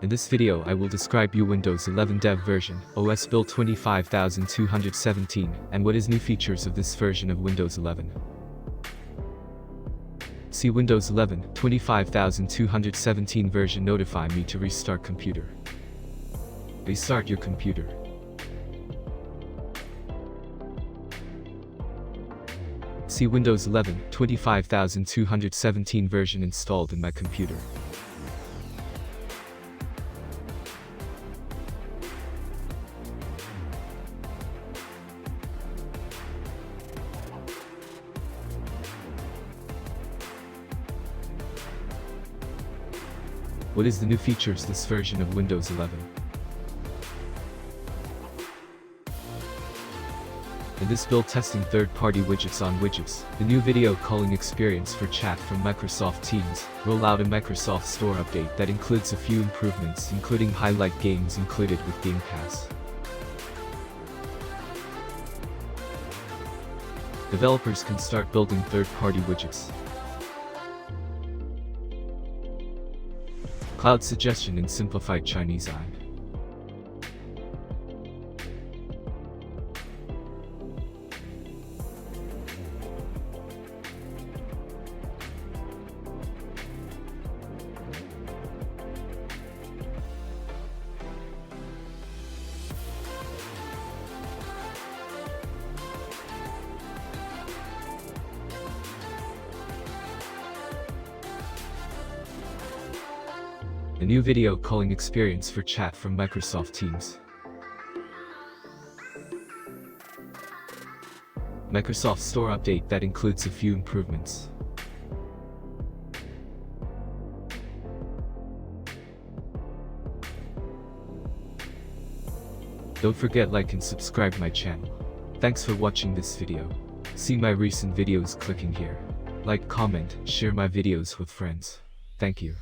In this video I will describe you Windows 11 Dev version, OS build 25217, and what is new features of this version of Windows 11. See Windows 11 25217 version notify me to restart computer. Restart your computer. See Windows 11 25217 version installed in my computer. What is the new features this version of Windows 11? In this build testing third-party widgets on Widgets, the new video calling experience for chat from Microsoft Teams, roll out a Microsoft Store update that includes a few improvements including highlight games included with Game Pass. Developers can start building third-party widgets. Cloud suggestion in simplified Chinese app. A new video calling experience for chat from Microsoft Teams. Microsoft Store update that includes a few improvements. Don't forget like and subscribe my channel. Thanks for watching this video. See my recent videos clicking here. Like, comment, share my videos with friends. Thank you.